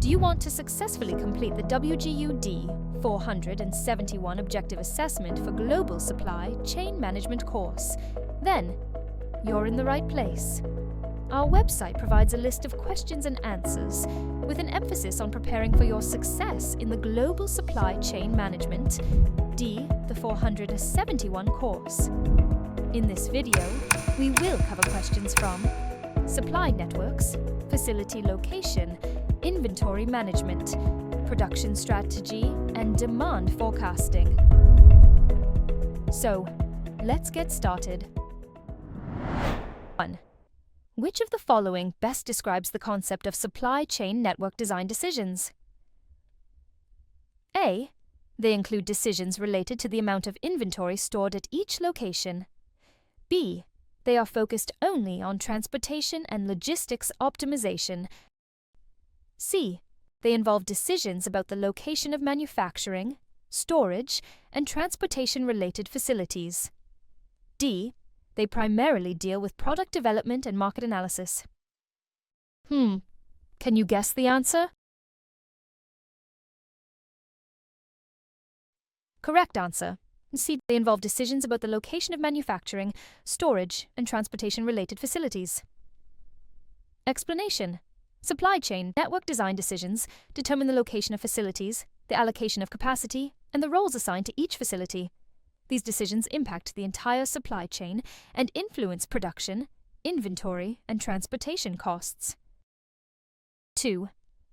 Do you want to successfully complete the WGU D471 Objective Assessment for Global Supply Chain Management course? Then, you're in the right place. Our website provides a list of questions and answers with an emphasis on preparing for your success in the Global Supply Chain Management D471 course. In this video, we will cover questions from supply networks, facility location, inventory management, production strategy, and demand forecasting. So, let's get started. 1. Which of the following best describes the concept of supply chain network design decisions? A. They include decisions related to the amount of inventory stored at each location. B. They are focused only on transportation and logistics optimization. C. They involve decisions about the location of manufacturing, storage, and transportation-related facilities. D. They primarily deal with product development and market analysis. Can you guess the answer? Correct answer. C. They involve decisions about the location of manufacturing, storage, and transportation-related facilities. Explanation. Supply chain network design decisions determine the location of facilities, the allocation of capacity, and the roles assigned to each facility. These decisions impact the entire supply chain and influence production, inventory, and transportation costs. 2.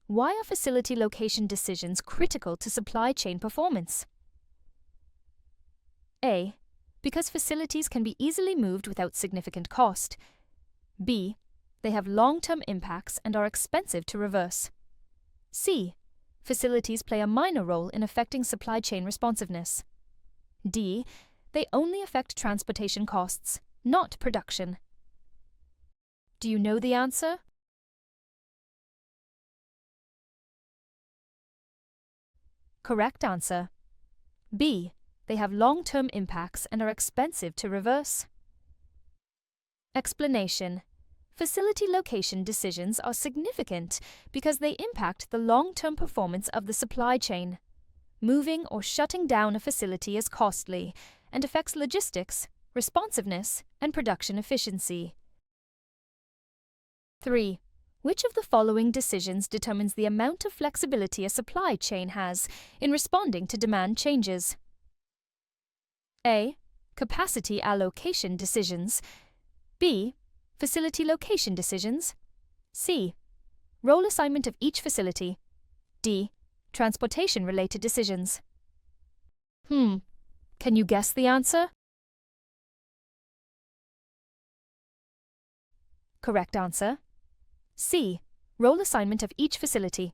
Why are facility location decisions critical to supply chain performance? A. Because facilities can be easily moved without significant cost. B. They have long-term impacts and are expensive to reverse. C. Facilities play a minor role in affecting supply chain responsiveness. D. They only affect transportation costs, not production. Do you know the answer? Correct answer. B. They have long-term impacts and are expensive to reverse. Explanation. Facility location decisions are significant because they impact the long-term performance of the supply chain. Moving or shutting down a facility is costly and affects logistics, responsiveness, and production efficiency. 3. Which of the following decisions determines the amount of flexibility a supply chain has in responding to demand changes? A. Capacity allocation decisions. B. Facility location decisions. C. Role assignment of each facility. D. Transportation-related decisions. Can you guess the answer? Correct answer. C. Role assignment of each facility.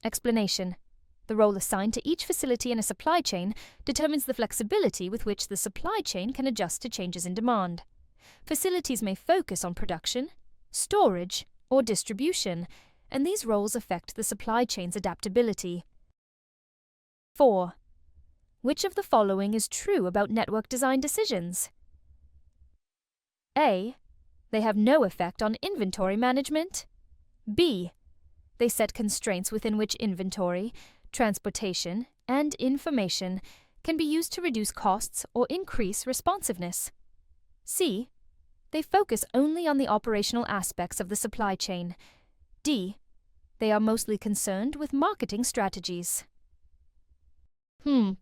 Explanation. The role assigned to each facility in a supply chain determines the flexibility with which the supply chain can adjust to changes in demand. Facilities may focus on production, storage, or distribution, and these roles affect the supply chain's adaptability. 4. Which of the following is true about network design decisions? A. They have no effect on inventory management. B. They set constraints within which inventory, transportation, and information can be used to reduce costs or increase responsiveness. C. They focus only on the operational aspects of the supply chain. D. They are mostly concerned with marketing strategies. Can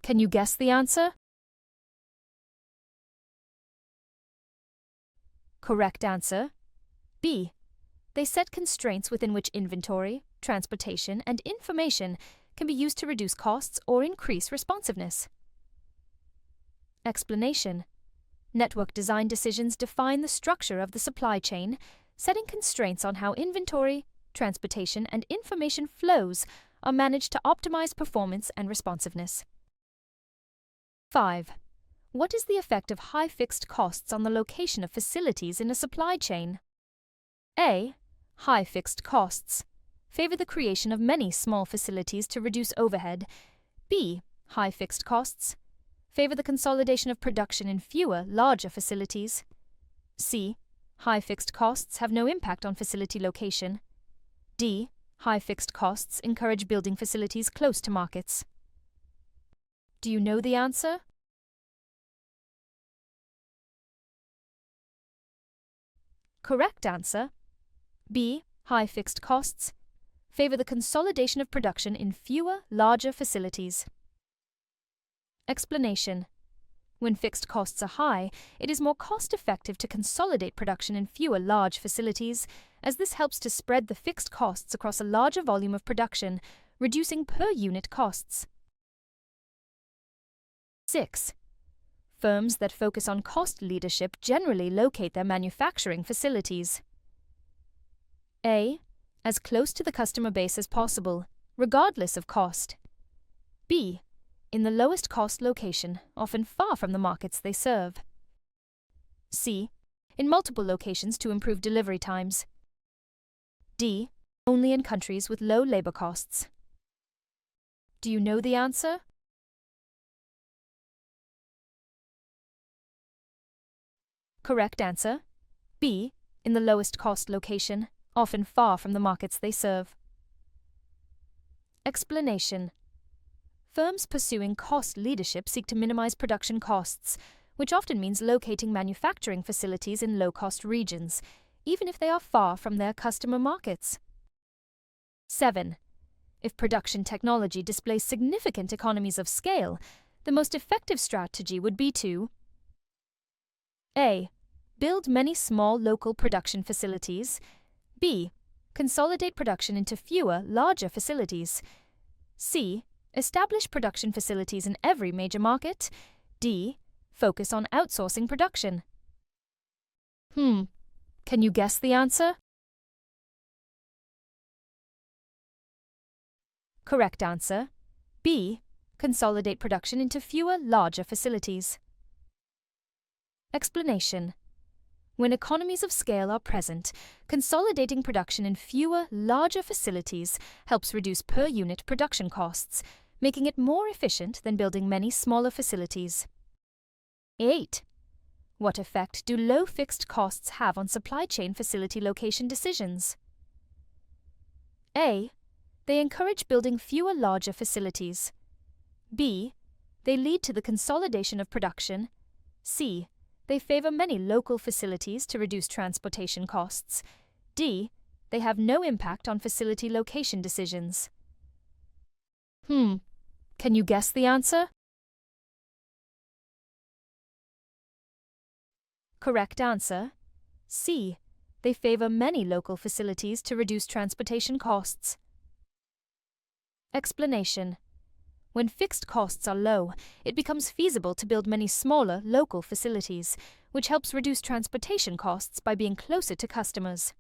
you guess the answer? Correct answer. B. They set constraints within which inventory, transportation, and information can be used to reduce costs or increase responsiveness. Explanation. Network design decisions define the structure of the supply chain, setting constraints on how inventory, transportation, and information flows are managed to optimize performance and responsiveness. 5. What is the effect of high fixed costs on the location of facilities in a supply chain? A. High fixed costs favor the creation of many small facilities to reduce overhead. B. High fixed costs favor the consolidation of production in fewer, larger facilities. C. High fixed costs have no impact on facility location. D. high fixed costs encourage building facilities close to markets. Do you know the answer? Correct answer. B. High fixed costs favor the consolidation of production in fewer, larger facilities. Explanation. When fixed costs are high, it is more cost-effective to consolidate production in fewer large facilities, as this helps to spread the fixed costs across a larger volume of production, reducing per-unit costs. 6. Firms that focus on cost leadership generally locate their manufacturing facilities A. As close to the customer base as possible, regardless of cost. B. In the lowest cost location, often far from the markets they serve. C. In multiple locations to improve delivery times. D. Only in countries with low labor costs. Do you know the answer? Correct answer. B. In the lowest cost location, often far from the markets they serve. Explanation. Firms pursuing cost leadership seek to minimize production costs, which often means locating manufacturing facilities in low-cost regions, even if they are far from their customer markets. 7. If production technology displays significant economies of scale, the most effective strategy would be to A. Build many small local production facilities. B. Consolidate production into fewer, larger facilities. C. Establish production facilities in every major market. D. Focus on outsourcing production. Can you guess the answer? Correct answer. B. Consolidate production into fewer, larger facilities. Explanation. When economies of scale are present, consolidating production in fewer, larger facilities helps reduce per-unit production costs, making it more efficient than building many smaller facilities. 8. What effect do low fixed costs have on supply chain facility location decisions? A. They encourage building fewer, larger facilities. B. They lead to the consolidation of production. C. They favor many local facilities to reduce transportation costs. D. They have no impact on facility location decisions. Can you guess the answer? Correct answer. C. They favor many local facilities to reduce transportation costs. Explanation. When fixed costs are low, it becomes feasible to build many smaller, local facilities, which helps reduce transportation costs by being closer to customers.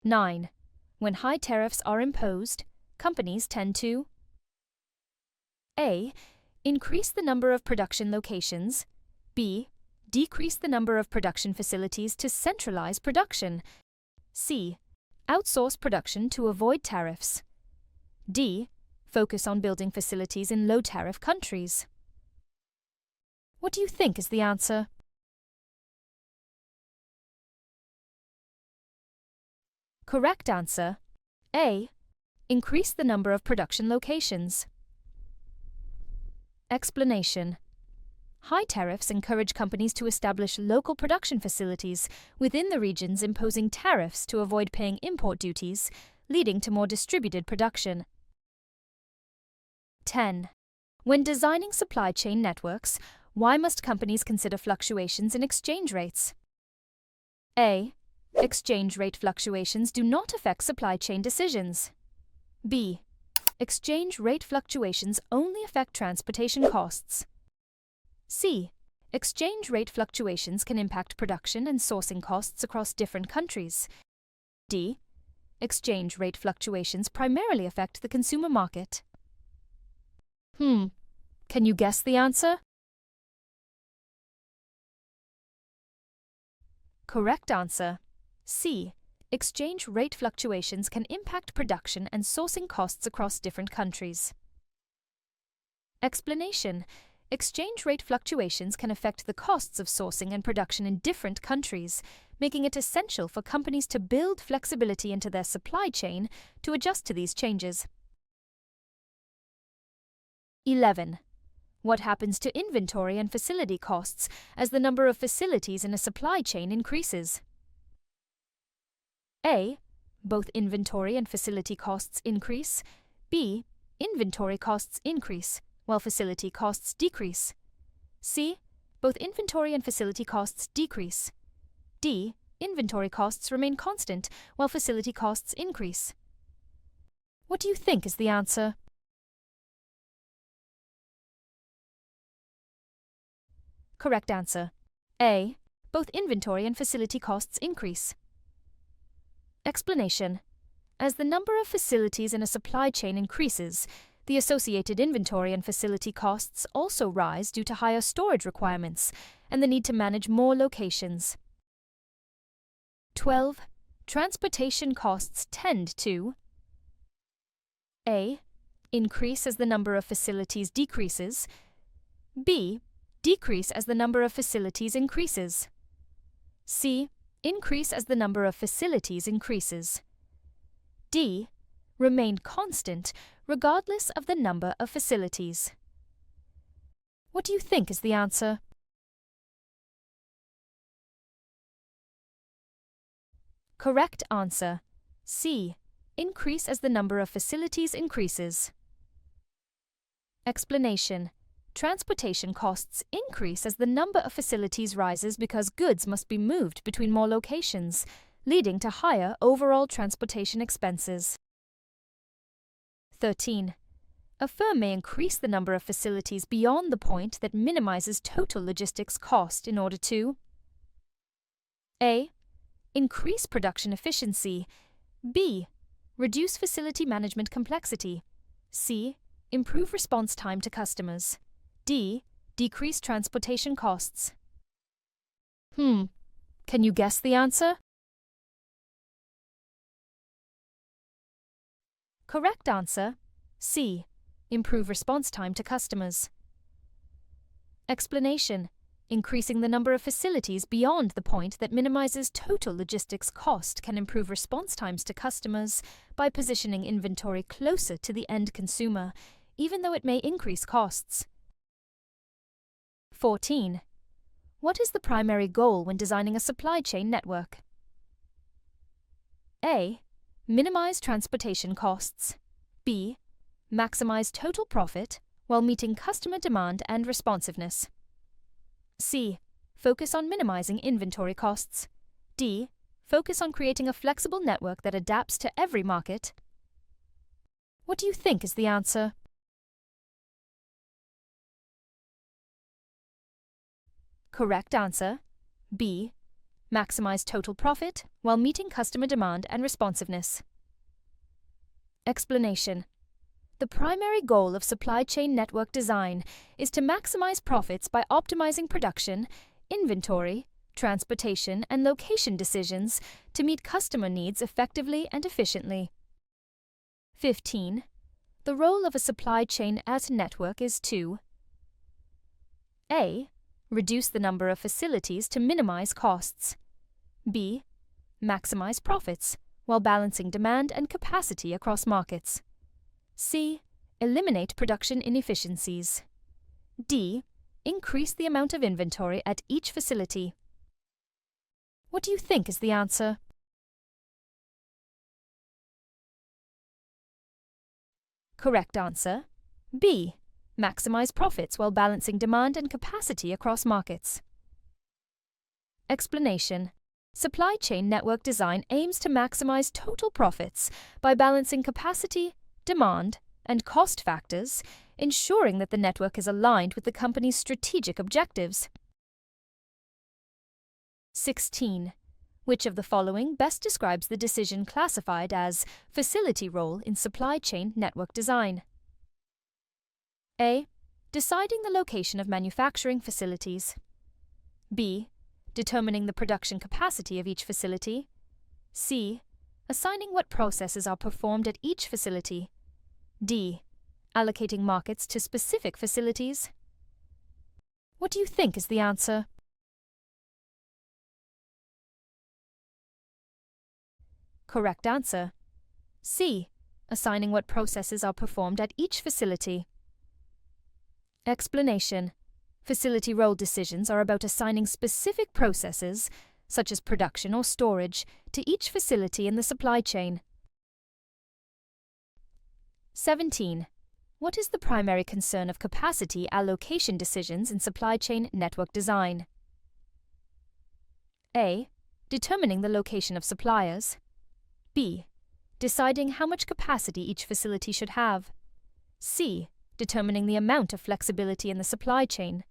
9. When high tariffs are imposed, companies tend to A. Increase the number of production locations. B. Decrease the number of production facilities to centralize production. C. Outsource production to avoid tariffs. D. Focus on building facilities in low-tariff countries. What do you think is the answer? Correct answer. A. Increase the number of production locations. Explanation. High tariffs encourage companies to establish local production facilities within the regions, imposing tariffs to avoid paying import duties, leading to more distributed production. 10. When designing supply chain networks, why must companies consider fluctuations in exchange rates? A. Exchange rate fluctuations do not affect supply chain decisions. B. Exchange rate fluctuations only affect transportation costs. C. Exchange rate fluctuations can impact production and sourcing costs across different countries. D. Exchange rate fluctuations primarily affect the consumer market. Can you guess the answer? Correct answer. C. Exchange rate fluctuations can impact production and sourcing costs across different countries. Explanation. Exchange rate fluctuations can affect the costs of sourcing and production in different countries, making it essential for companies to build flexibility into their supply chain to adjust to these changes. 11. What happens to inventory and facility costs as the number of facilities in a supply chain increases? A. Both inventory and facility costs increase. B. Inventory costs increase, while facility costs decrease. C. Both inventory and facility costs decrease. D. Inventory costs remain constant, while facility costs increase. What do you think is the answer? Correct answer. A. Both inventory and facility costs increase. Explanation. As the number of facilities in a supply chain increases, the associated inventory and facility costs also rise due to higher storage requirements and the need to manage more locations. 12. Transportation costs tend to A. Increase as the number of facilities decreases. B. Decrease as the number of facilities increases. C. Increase as the number of facilities increases. D. Remain constant regardless of the number of facilities. What do you think is the answer? Correct answer. C. Increase as the number of facilities increases. Explanation. Transportation costs increase as the number of facilities rises because goods must be moved between more locations, leading to higher overall transportation expenses. 13. A firm may increase the number of facilities beyond the point that minimizes total logistics cost in order to A. Increase production efficiency. B. Reduce facility management complexity. C. Improve response time to customers. D. Decrease transportation costs. Can you guess the answer? Correct answer. C. Improve response time to customers. Explanation. Increasing the number of facilities beyond the point that minimizes total logistics cost can improve response times to customers by positioning inventory closer to the end consumer, even though it may increase costs. 14. What is the primary goal when designing a supply chain network? A. Minimize transportation costs. B. Maximize total profit while meeting customer demand and responsiveness. C. Focus on minimizing inventory costs. D. Focus on creating a flexible network that adapts to every market. What do you think is the answer? Correct answer. B. Maximize total profit while meeting customer demand and responsiveness. Explanation. The primary goal of supply chain network design is to maximize profits by optimizing production, inventory, transportation, and location decisions to meet customer needs effectively and efficiently. 15. The role of a supply chain as a network is to A. Reduce the number of facilities to minimize costs. B. Maximize profits while balancing demand and capacity across markets. C. Eliminate production inefficiencies. D. Increase the amount of inventory at each facility. What do you think is the answer? Correct answer. B. Maximize profits while balancing demand and capacity across markets. Explanation. Supply chain network design aims to maximize total profits by balancing capacity, demand, and cost factors, ensuring that the network is aligned with the company's strategic objectives. 16. Which of the following best describes the decision classified as facility role in supply chain network design? A. Deciding the location of manufacturing facilities. B. Determining the production capacity of each facility. C. Assigning what processes are performed at each facility. D. Allocating markets to specific facilities. What do you think is the answer? Correct answer. C. Assigning what processes are performed at each facility. Explanation. Facility role decisions are about assigning specific processes, such as production or storage, to each facility in the supply chain. 17. What is the primary concern of capacity allocation decisions in supply chain network design? A. Determining the location of suppliers. B. Deciding how much capacity each facility should have. C. Determining the amount of flexibility in the supply chain.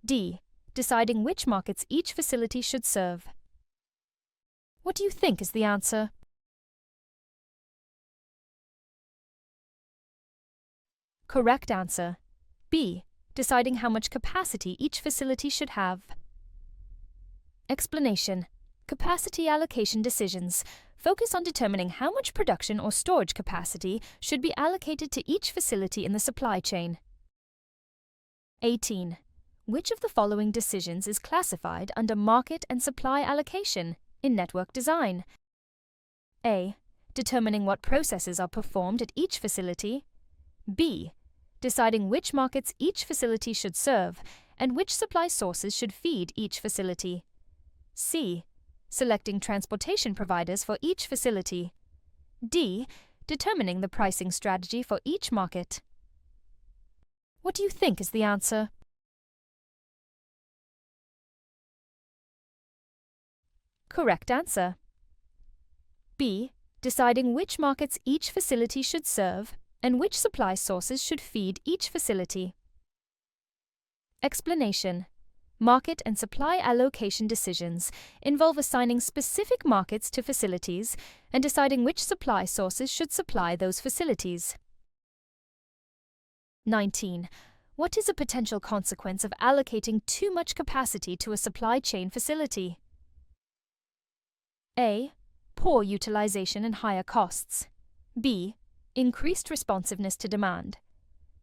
D. Deciding which markets each facility should serve. What do you think is the answer? Correct answer. B. Deciding how much capacity each facility should have. Explanation. Capacity allocation decisions focus on determining how much production or storage capacity should be allocated to each facility in the supply chain. 18. Which of the following decisions is classified under market and supply allocation in network design? A. Determining what processes are performed at each facility. B. Deciding which markets each facility should serve and which supply sources should feed each facility. C. Selecting transportation providers for each facility. D. Determining the pricing strategy for each market. What do you think is the answer? Correct answer. B. Deciding which markets each facility should serve and which supply sources should feed each facility. Explanation. Market and supply allocation decisions involve assigning specific markets to facilities and deciding which supply sources should supply those facilities. 19. What is a potential consequence of allocating too much capacity to a supply chain facility? A. Poor utilization and higher costs. B. Increased responsiveness to demand.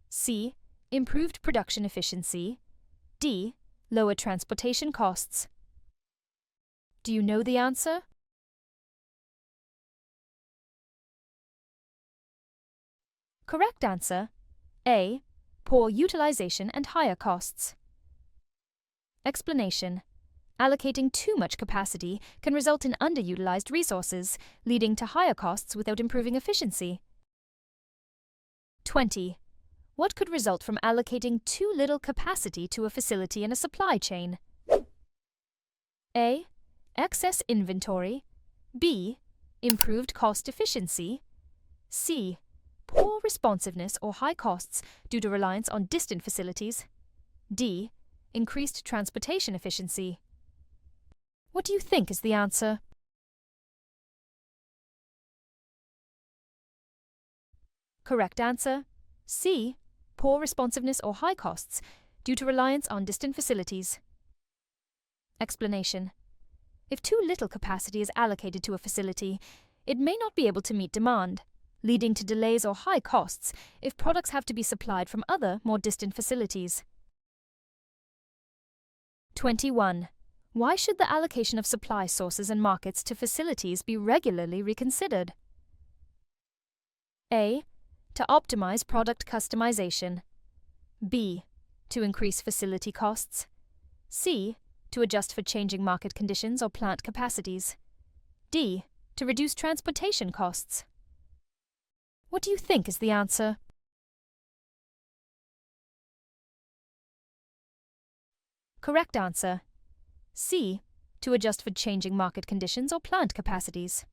C. Improved production efficiency. D. Lower transportation costs. Do you know the answer? Correct answer. A. Poor utilization and higher costs. Explanation. Allocating too much capacity can result in underutilized resources, leading to higher costs without improving efficiency. 20. What could result from allocating too little capacity to a facility in a supply chain? A. Excess inventory. B. Improved cost efficiency. C. Poor responsiveness or high costs due to reliance on distant facilities. D. Increased transportation efficiency. What do you think is the answer? Correct answer. C. Poor responsiveness or high costs due to reliance on distant facilities. Explanation. If too little capacity is allocated to a facility, it may not be able to meet demand, leading to delays or high costs if products have to be supplied from other, more distant facilities. 21. Why should the allocation of supply sources and markets to facilities be regularly reconsidered? A. To optimize product customization. B. To increase facility costs. C. To adjust for changing market conditions or plant capacities. D. To reduce transportation costs. What do you think is the answer? Correct answer. C. To adjust for changing market conditions or plant capacities.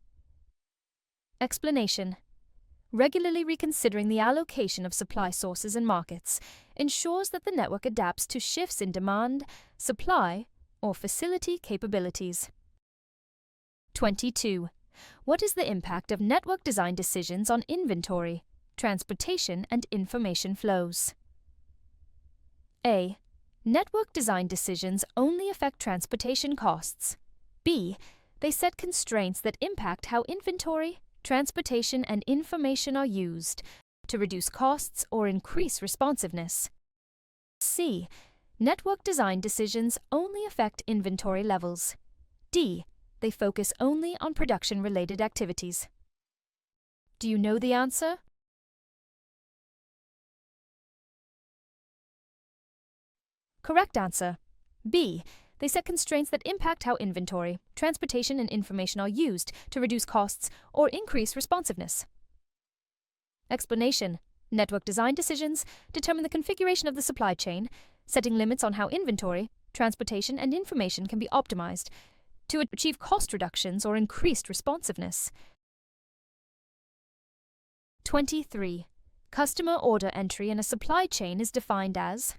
Explanation. Regularly reconsidering the allocation of supply sources and markets ensures that the network adapts to shifts in demand, supply, or facility capabilities. 22. What is the impact of network design decisions on inventory, transportation, and information flows? A. Network design decisions only affect transportation costs. B. They set constraints that impact how inventory, transportation, and information are used to reduce costs or increase responsiveness. C. Network design decisions only affect inventory levels. D. they focus only on production-related activities. Do you know the answer? Correct answer. B. They set constraints that impact how inventory, transportation, and information are used to reduce costs or increase responsiveness. Explanation. Network design decisions determine the configuration of the supply chain, setting limits on how inventory, transportation, and information can be optimized to achieve cost reductions or increased responsiveness. 23. Customer order entry in a supply chain is defined as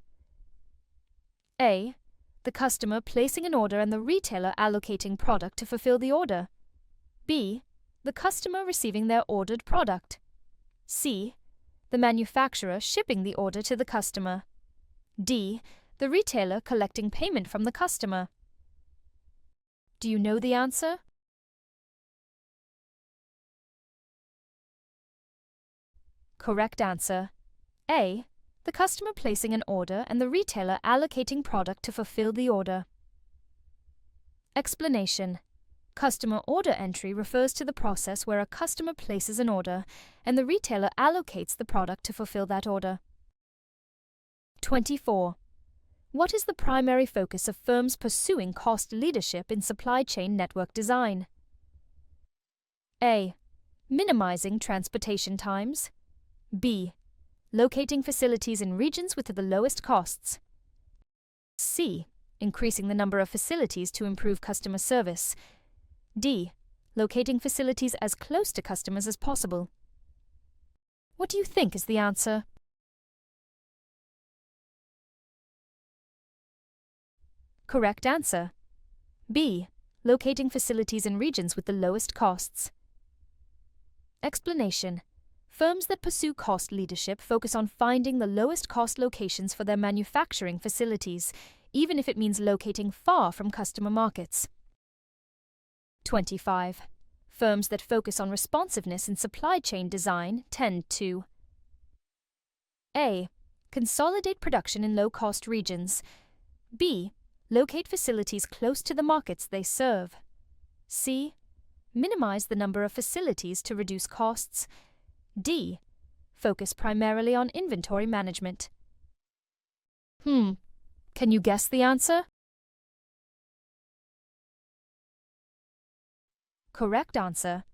A. The customer placing an order and the retailer allocating product to fulfill the order. B. The customer receiving their ordered product. C. The manufacturer shipping the order to the customer. D. The retailer collecting payment from the customer. Do you know the answer? Correct answer. A. The customer placing an order and the retailer allocating product to fulfill the order. Explanation. Customer order entry refers to the process where a customer places an order and the retailer allocates the product to fulfill that order. 24. What is the primary focus of firms pursuing cost leadership in supply chain network design? A. Minimizing transportation times. B. Locating facilities in regions with the lowest costs. C. Increasing the number of facilities to improve customer service. D. Locating facilities as close to customers as possible. What do you think is the answer? Correct answer. B. Locating facilities in regions with the lowest costs. Explanation. Firms that pursue cost leadership focus on finding the lowest cost locations for their manufacturing facilities, even if it means locating far from customer markets. 25. Firms that focus on responsiveness in supply chain design tend to A. Consolidate production in low-cost regions. B. Locate facilities close to the markets they serve. C. Minimize the number of facilities to reduce costs. D. Focus primarily on inventory management. Can you guess the answer? Correct answer.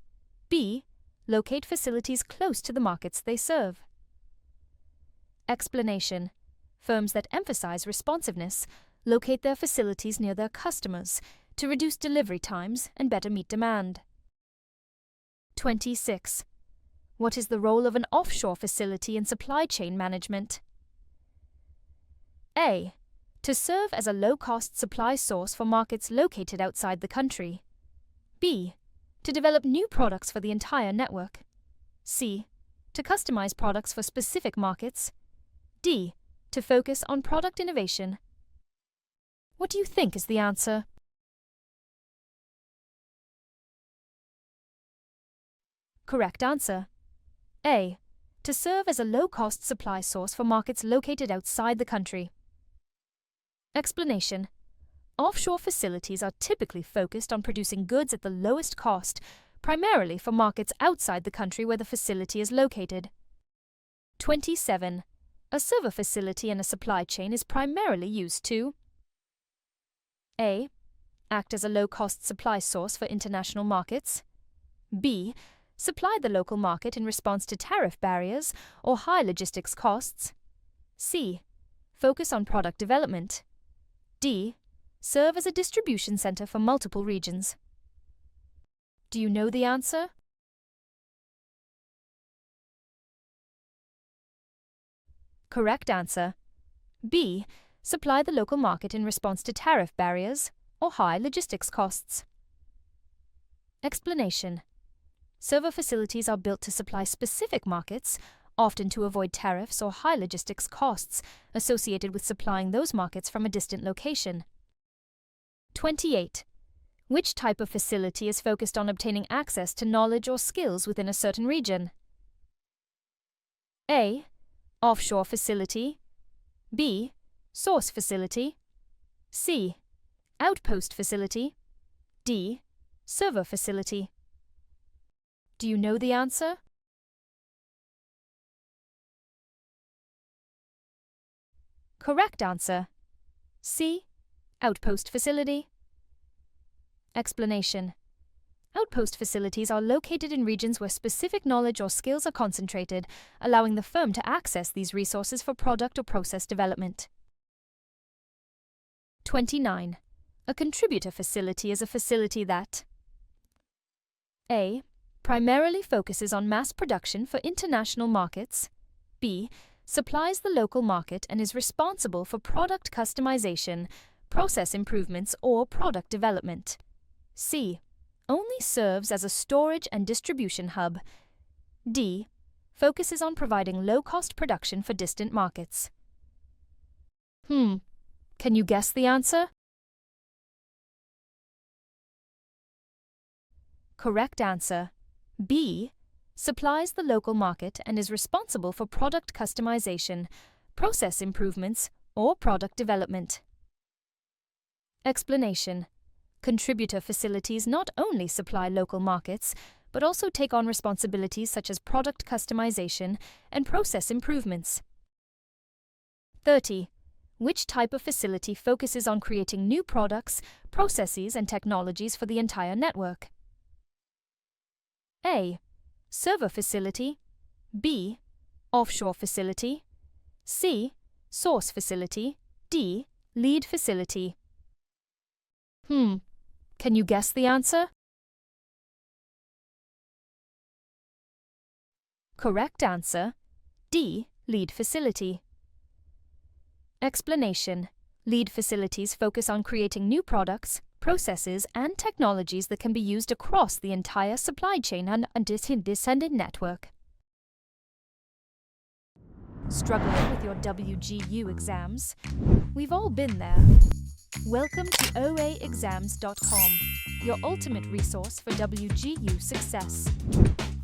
B. Locate facilities close to the markets they serve. Explanation. Firms that emphasize responsiveness locate their facilities near their customers to reduce delivery times and better meet demand. 26. What is the role of an offshore facility in supply chain management? A. To serve as a low-cost supply source for markets located outside the country. B. To develop new products for the entire network. C. To customize products for specific markets. D. To focus on product innovation. What do you think is the answer? Correct answer. A. To serve as a low-cost supply source for markets located outside the country. Explanation. Offshore facilities are typically focused on producing goods at the lowest cost, primarily for markets outside the country where the facility is located. 27. A server facility in a supply chain is primarily used to A. Act as a low-cost supply source for international markets. B. Supply the local market in response to tariff barriers or high logistics costs. C. Focus on product development. D. Serve as a distribution center for multiple regions. Do you know the answer? Correct answer. B. Supply the local market in response to tariff barriers or high logistics costs. Explanation. Server facilities are built to supply specific markets, often to avoid tariffs or high logistics costs associated with supplying those markets from a distant location. 28. Which type of facility is focused on obtaining access to knowledge or skills within a certain region? A. Offshore facility. B. Source facility. C. Outpost facility. D. server facility. Do you know the answer? Correct answer. C. Outpost facility. Explanation. Outpost facilities are located in regions where specific knowledge or skills are concentrated, allowing the firm to access these resources for product or process development. 29. A contributor facility is a facility that A. Primarily focuses on mass production for international markets. B. Supplies the local market and is responsible for product customization, process improvements, or product development. C. Only serves as a storage and distribution hub. D. Focuses on providing low-cost production for distant markets. Can you guess the answer? Correct answer. B. Supplies the local market and is responsible for product customization, process improvements, or product development. Explanation. Contributor facilities not only supply local markets, but also take on responsibilities such as product customization and process improvements. 30. Which type of facility focuses on creating new products, processes, and technologies for the entire network? A. Server facility. B. Offshore facility. C. Source facility. D. Lead facility. Can you guess the answer? Correct answer. D. Lead facility. Explanation. Lead facilities focus on creating new products, processes, and technologies that can be used across the entire supply chain and descended network. Struggling with your WGU exams? We've all been there. Welcome to OAExams.com, your ultimate resource for WGU success.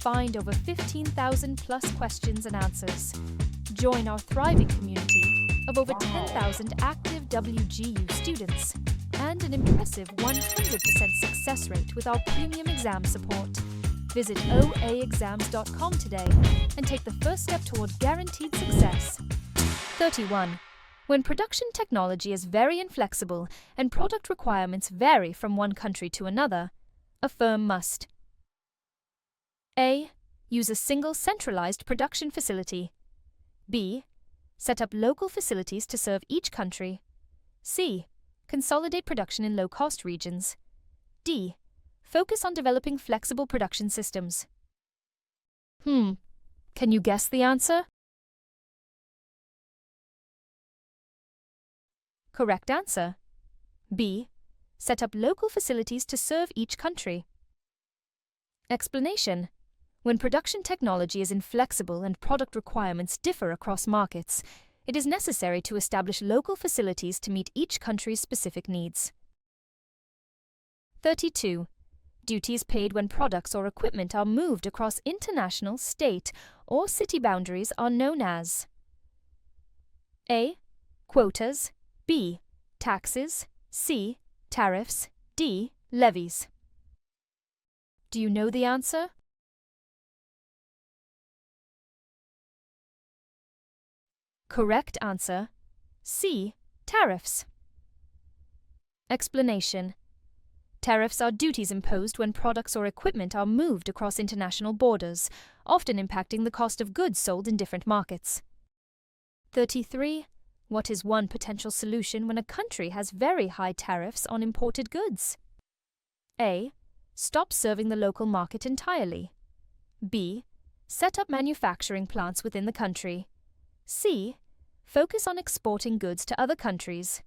Find over 15,000 plus questions and answers. Join our thriving community of over 10,000 active WGU students and an impressive 100% success rate with our premium exam support. Visit OAExams.com today and take the first step toward guaranteed success. 31. When production technology is very inflexible and product requirements vary from one country to another, a firm must A. Use a single centralized production facility. B. Set up local facilities to serve each country. C. Consolidate production in low-cost regions. D. Focus on developing flexible production systems. Can you guess the answer? Correct answer. B. Set up local facilities to serve each country. Explanation. When production technology is inflexible and product requirements differ across markets, it is necessary to establish local facilities to meet each country's specific needs. 32. Duties paid when products or equipment are moved across international, state, or city boundaries are known as A. Quotas. B. Taxes. C. Tariffs. D. Levies. Do you know the answer? Correct answer. C. Tariffs. Explanation. Tariffs are duties imposed when products or equipment are moved across international borders, often impacting the cost of goods sold in different markets. 33. What is one potential solution when a country has very high tariffs on imported goods? A. Stop serving the local market entirely. B. Set up manufacturing plants within the country. C. Focus on exporting goods to other countries.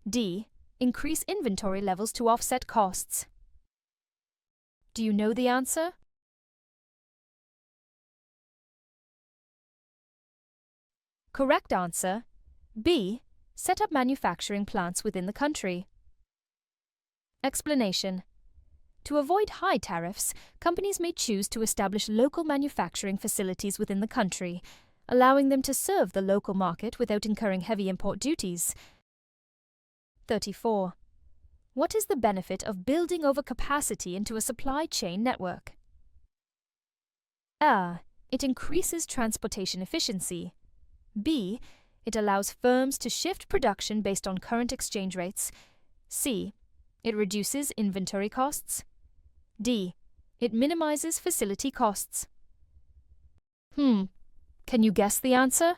D. Increase inventory levels to offset costs. Do you know the answer? Correct answer. B. Set up manufacturing plants within the country. Explanation. To avoid high tariffs, companies may choose to establish local manufacturing facilities within the country, allowing them to serve the local market without incurring heavy import duties. 34. What is the benefit of building overcapacity into a supply chain network? A. It increases transportation efficiency. B. It allows firms to shift production based on current exchange rates. C. It reduces inventory costs. D. It minimizes facility costs. Can you guess the answer?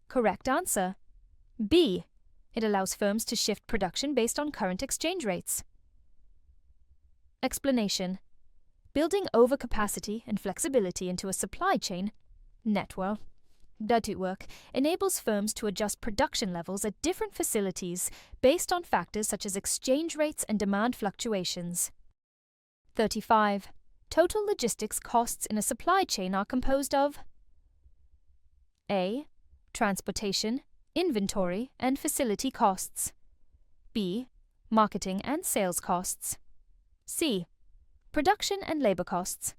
Correct answer. B. It allows firms to shift production based on current exchange rates. Explanation. Building overcapacity and flexibility into a supply chain network enables firms to adjust production levels at different facilities based on factors such as exchange rates and demand fluctuations. 35. Total logistics costs in a supply chain are composed of A. Transportation, inventory, and facility costs. B. Marketing and sales costs. C. Production and labor costs.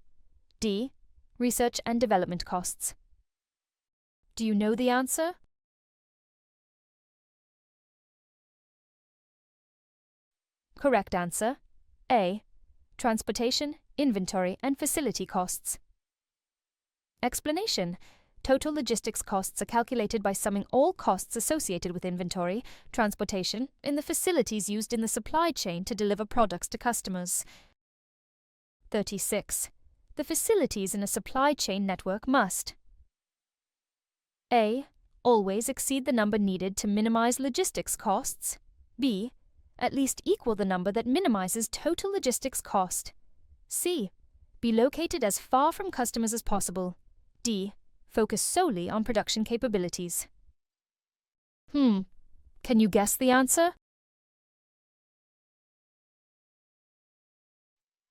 D. Research and development costs. Do you know the answer? Correct answer. A. Transportation, inventory, and facility costs. Explanation. Total logistics costs are calculated by summing all costs associated with inventory, transportation, in the facilities used in the supply chain to deliver products to customers. 36. The facilities in a supply chain network must A. Always exceed the number needed to minimize logistics costs. B. At least equal the number that minimizes total logistics cost. C. Be located as far from customers as possible. D. Focus solely on production capabilities. Can you guess the answer?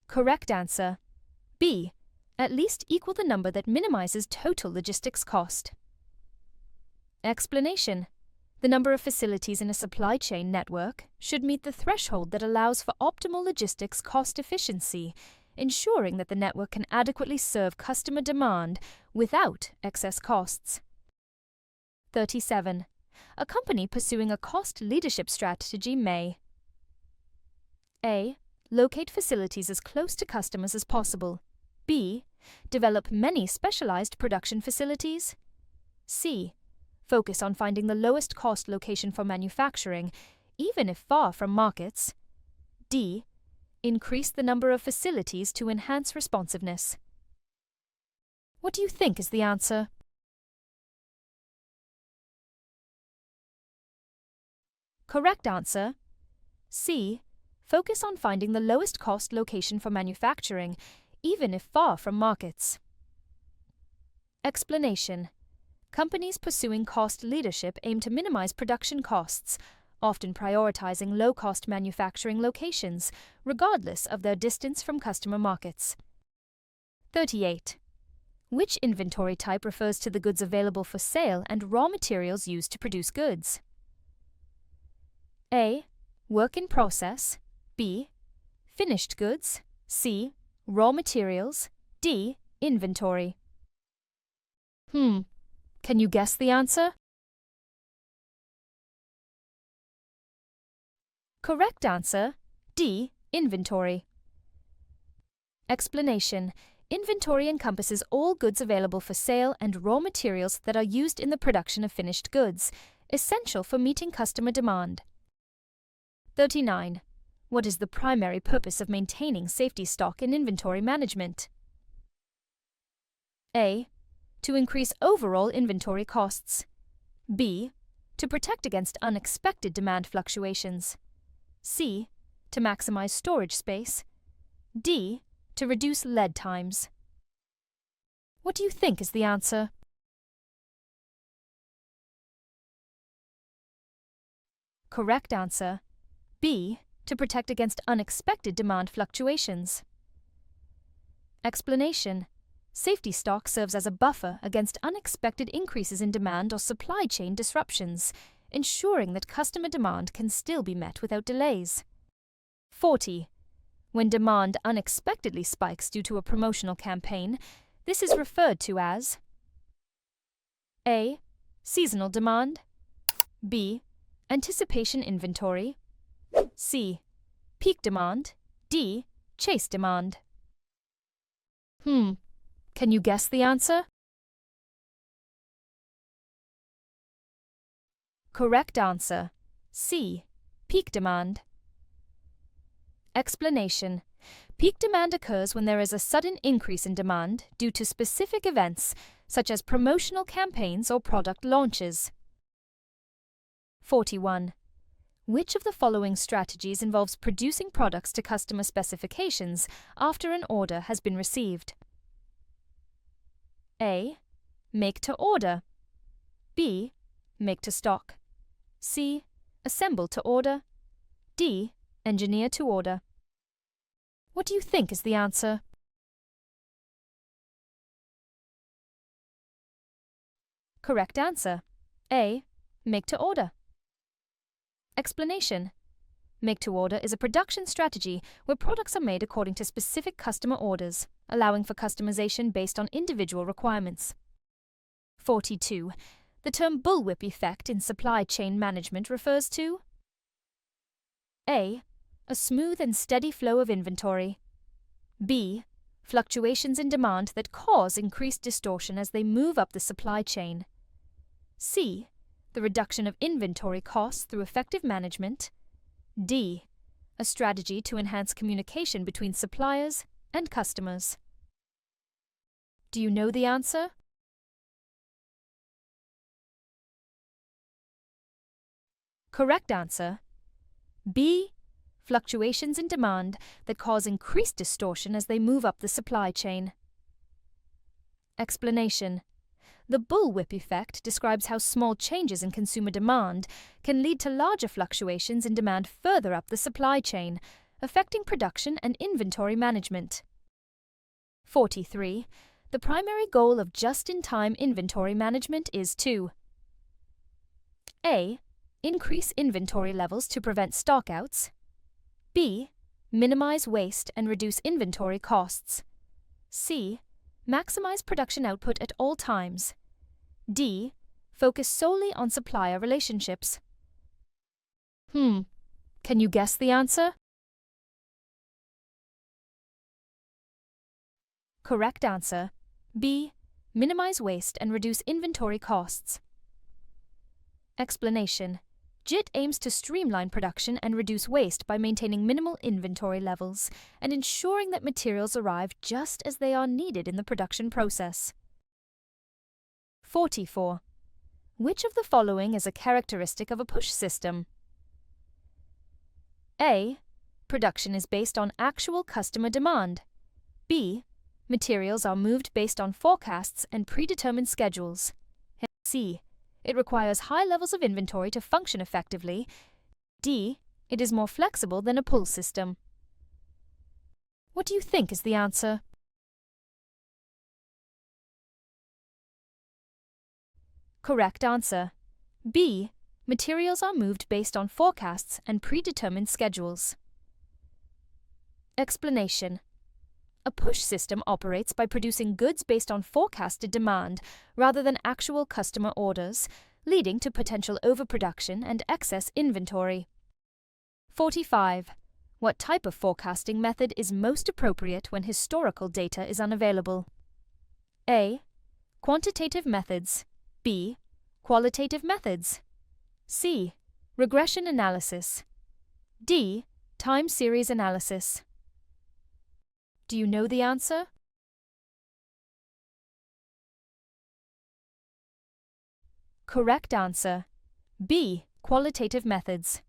Correct answer. B. At least equal the number that minimizes total logistics cost. Explanation. The number of facilities in a supply chain network should meet the threshold that allows for optimal logistics cost efficiency, ensuring that the network can adequately serve customer demand without excess costs. 37. A company pursuing a cost leadership strategy may A. Locate facilities as close to customers as possible. B. Develop many specialized production facilities. C. Focus on finding the lowest cost location for manufacturing, even if far from markets. D. Increase the number of facilities to enhance responsiveness. What do you think is the answer? Correct answer. C. Focus on finding the lowest cost location for manufacturing, even if far from markets. Explanation. Companies pursuing cost leadership aim to minimize production costs, often prioritizing low-cost manufacturing locations, regardless of their distance from customer markets. 38. Which inventory type refers to the goods available for sale and raw materials used to produce goods? A. Work in process. B. Finished goods. C. Raw materials. D. Inventory. Can you guess the answer? Correct answer. D. Inventory. Explanation. Inventory encompasses all goods available for sale and raw materials that are used in the production of finished goods, essential for meeting customer demand. 39. What is the primary purpose of maintaining safety stock in inventory management? A. To increase overall inventory costs. B. To protect against unexpected demand fluctuations. C. To maximize storage space. D. To reduce lead times. What do you think is the answer? Correct answer. B. To protect against unexpected demand fluctuations. Explanation. Safety stock serves as a buffer against unexpected increases in demand or supply chain disruptions, ensuring that customer demand can still be met without delays. 40. When demand unexpectedly spikes due to a promotional campaign, this is referred to as A. Seasonal demand. B. Anticipation inventory. C. Peak demand. D. Chase demand. Can you guess the answer? Correct answer. C. Peak demand. Explanation. Peak demand occurs when there is a sudden increase in demand due to specific events, such as promotional campaigns or product launches. 41. Which of the following strategies involves producing products to customer specifications after an order has been received? A. Make to order. B. Make to stock. C. Assemble to order. D. Engineer to order. What do you think is the answer? Correct answer. A. Make to order. Explanation. Make to order is a production strategy where products are made according to specific customer orders, allowing for customization based on individual requirements. 42. The term bullwhip effect in supply chain management refers to A. A smooth and steady flow of inventory. B. Fluctuations in demand that cause increased distortion as they move up the supply chain. C. The reduction of inventory costs through effective management. D. A strategy to enhance communication between suppliers and customers. Do you know the answer? Correct answer. B. Fluctuations in demand that cause increased distortion as they move up the supply chain. Explanation. The bullwhip effect describes how small changes in consumer demand can lead to larger fluctuations in demand further up the supply chain, affecting production and inventory management. 43. The primary goal of just-in-time inventory management is to A. Increase inventory levels to prevent stockouts. B. Minimize waste and reduce inventory costs. C. Maximize production output at all times. D. Focus solely on supplier relationships. Can you guess the answer? Correct answer. B. Minimize waste and reduce inventory costs. Explanation. JIT aims to streamline production and reduce waste by maintaining minimal inventory levels and ensuring that materials arrive just as they are needed in the production process. 44. Which of the following is a characteristic of a push system? A. Production is based on actual customer demand. B. Materials are moved based on forecasts and predetermined schedules. C. It requires high levels of inventory to function effectively. D. It is more flexible than a pull system. What do you think is the answer? Correct answer. B. Materials are moved based on forecasts and predetermined schedules. Explanation. A push system operates by producing goods based on forecasted demand rather than actual customer orders, leading to potential overproduction and excess inventory. 45. What type of forecasting method is most appropriate when historical data is unavailable? A. Quantitative methods. B. Qualitative methods. C. Regression analysis. D. Time series analysis. Do you know the answer? Correct answer. B. Qualitative methods.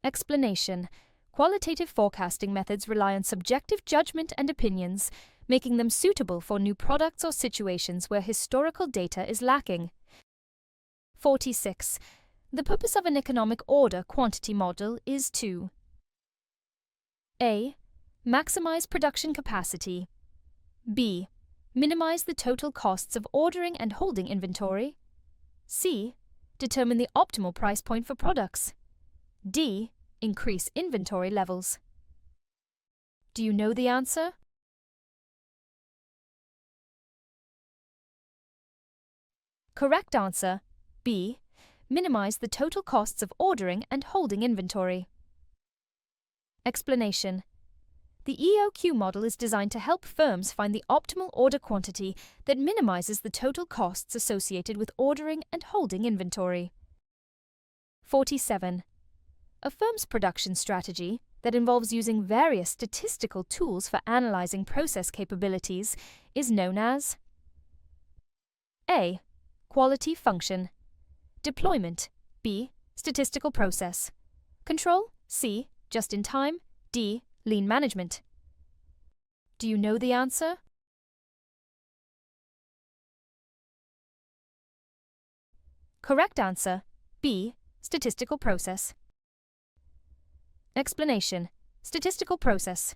Explanation. Qualitative forecasting methods rely on subjective judgment and opinions, making them suitable for new products or situations where historical data is lacking. 46. The purpose of an economic order quantity model is to A. Maximize production capacity. B. Minimize the total costs of ordering and holding inventory. C. Determine the optimal price point for products. D. Increase inventory levels. Do you know the answer? Correct answer. B. minimize the total costs of ordering and holding inventory. Explanation. The EOQ model is designed to help firms find the optimal order quantity that minimizes the total costs associated with ordering and holding inventory. 47. A firm's production strategy that involves using various statistical tools for analyzing process capabilities is known as A. Quality function. Deployment. B. Statistical process. Control. C. Just-in-time. D. Lean management. Do you know the answer? Correct answer. B. Statistical process. Explanation. Statistical process.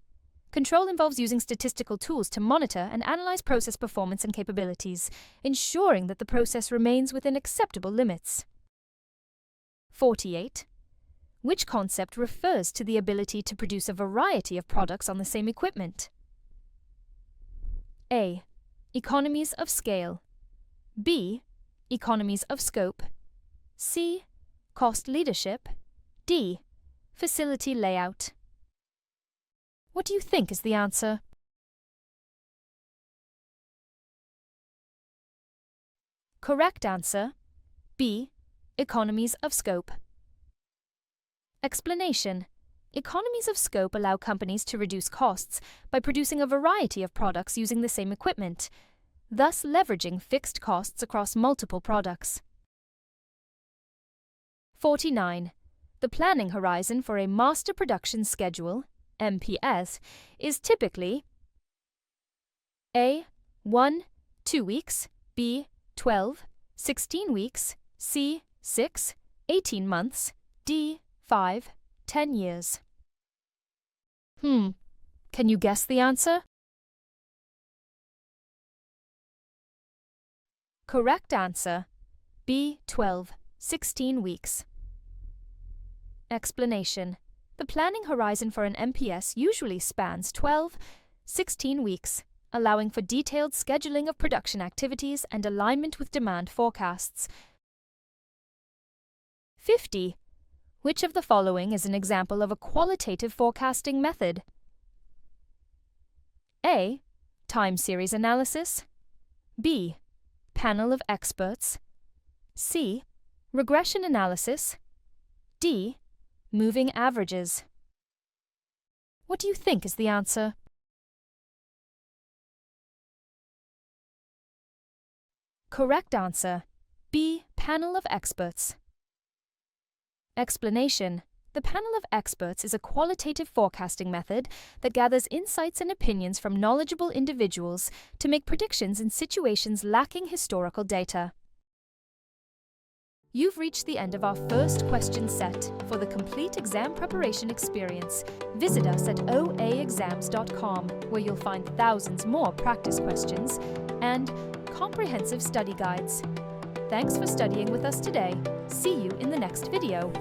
Control involves using statistical tools to monitor and analyze process performance and capabilities, ensuring that the process remains within acceptable limits. 48. Which concept refers to the ability to produce a variety of products on the same equipment? A. Economies of scale. B. Economies of scope. C. Cost leadership. D. Facility layout. What do you think is the answer? Correct answer. B. Economies of scope. Explanation. Economies of scope allow companies to reduce costs by producing a variety of products using the same equipment, thus leveraging fixed costs across multiple products. 49. The planning horizon for a master production schedule, MPS, is typically A. 1, 2 weeks, B. 12, 16 weeks, C. 6, 18 months, D. 5, 10 years. Can you guess the answer? Correct answer. B. 12, 16 weeks. Explanation. The planning horizon for an MPS usually spans 12, 16 weeks, allowing for detailed scheduling of production activities and alignment with demand forecasts. 50. Which of the following is an example of a qualitative forecasting method? A. Time series analysis. B. Panel of experts. C. Regression analysis. D. Moving averages. What do you think is the answer? Correct answer. B. Panel of experts. Explanation. The panel of experts is a qualitative forecasting method that gathers insights and opinions from knowledgeable individuals to make predictions in situations lacking historical data. You've reached the end of our first question set. For the complete exam preparation experience, visit us at OAExams.com, where you'll find thousands more practice questions and comprehensive study guides. Thanks for studying with us today. See you in the next video.